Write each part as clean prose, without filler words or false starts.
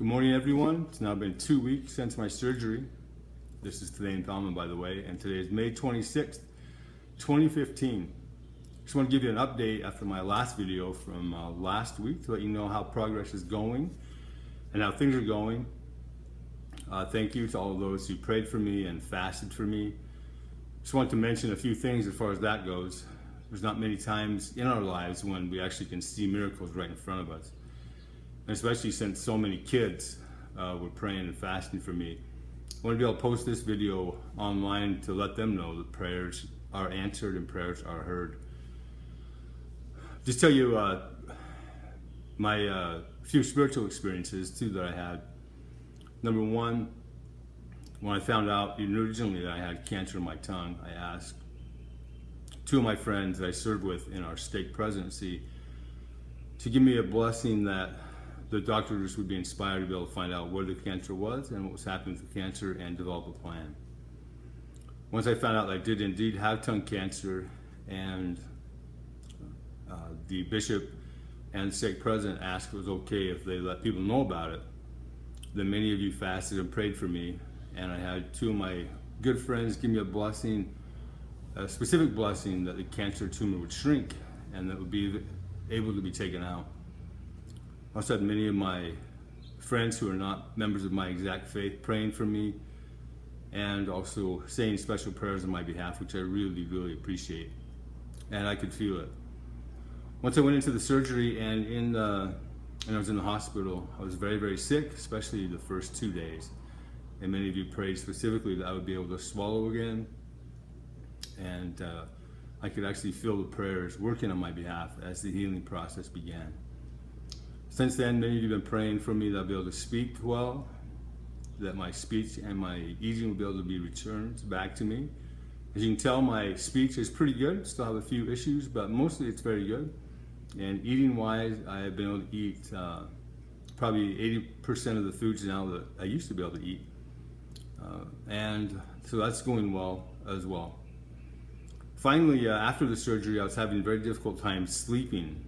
Good morning, everyone. It's now been 2 weeks since my surgery. This is Thane, Thalman, by the way, and today is May 26th, 2015. Just want to give you an update after my last video from last week to let you know how progress is going and how things are going. Thank you to all of those who prayed for me and fasted for me. Just want to mention a few things as far as that goes. There's not many times in our lives when we actually can see miracles right in front of us. And especially since so many kids were praying and fasting for me. I want to be able to post this video online to let them know that prayers are answered and prayers are heard. Just tell you my few spiritual experiences too that I had. Number one, when I found out originally that I had cancer in my tongue, I asked two of my friends that I served with in our stake presidency to give me a blessing that the doctors would be inspired to be able to find out where the cancer was and what was happening with the cancer and develop a plan. Once I found out that I did indeed have tongue cancer, and the bishop and stake president asked if it was okay if they let people know about it, then many of you fasted and prayed for me, and I had two of my good friends give me a blessing, a specific blessing that the cancer tumor would shrink and that would be able to be taken out. I also had many of my friends who are not members of my exact faith praying for me and also saying special prayers on my behalf, which I really, really appreciate. And I could feel it. Once I went into the surgery and I was in the hospital, I was very, very sick, especially the first 2 days. And many of you prayed specifically that I would be able to swallow again. And I could actually feel the prayers working on my behalf as the healing process began. Since then, many of you have been praying for me that I'll be able to speak well, that my speech and my eating will be able to be returned back to me. As you can tell, my speech is pretty good. Still have a few issues, but mostly it's very good. And eating-wise, I have been able to eat probably 80% of the foods now that I used to be able to eat. And so that's going well as well. Finally, after the surgery, I was having a very difficult time sleeping.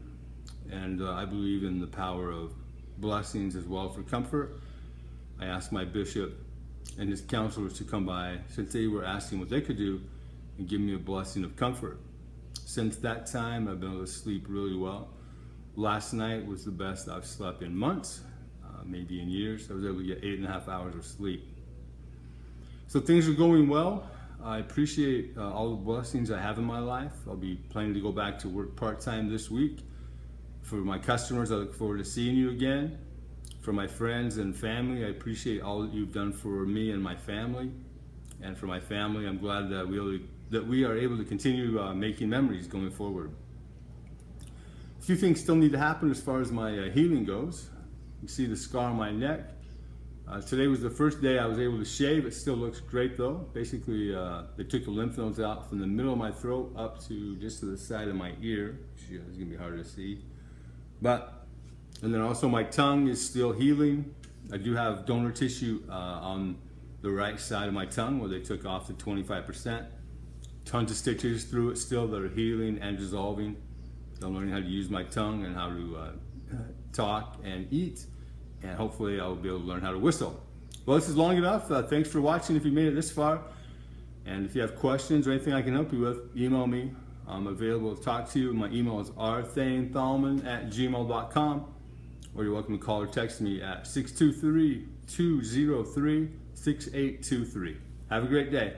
And I believe in the power of blessings as well for comfort. I asked my bishop and his counselors to come by since they were asking what they could do and give me a blessing of comfort. Since that time, I've been able to sleep really well. Last night was the best I've slept in months, maybe in years. I was able to get 8.5 hours of sleep. So things are going well. I appreciate all the blessings I have in my life. I'll be planning to go back to work part-time this week. For my customers, I look forward to seeing you again. For my friends and family, I appreciate all that you've done for me and my family. And for my family, I'm glad that we are able to continue making memories going forward. A few things still need to happen as far as my healing goes. You see the scar on my neck. Today was the first day I was able to shave. It still looks great though. Basically, they took the lymph nodes out from the middle of my throat up to just to the side of my ear. It's gonna be hard to see. And then also my tongue is still healing. I do have donor tissue on the right side of my tongue where they took off the 25%. Tons of stitches through it still that are healing and dissolving. I'm learning how to use my tongue and how to talk and eat. And hopefully I'll be able to learn how to whistle. Well, this is long enough. Thanks for watching if you made it this far. And if you have questions or anything I can help you with, email me. I'm available to talk to you. My email is rthanethalman@gmail.com, or you're welcome to call or text me at 623-203-6823. Have a great day.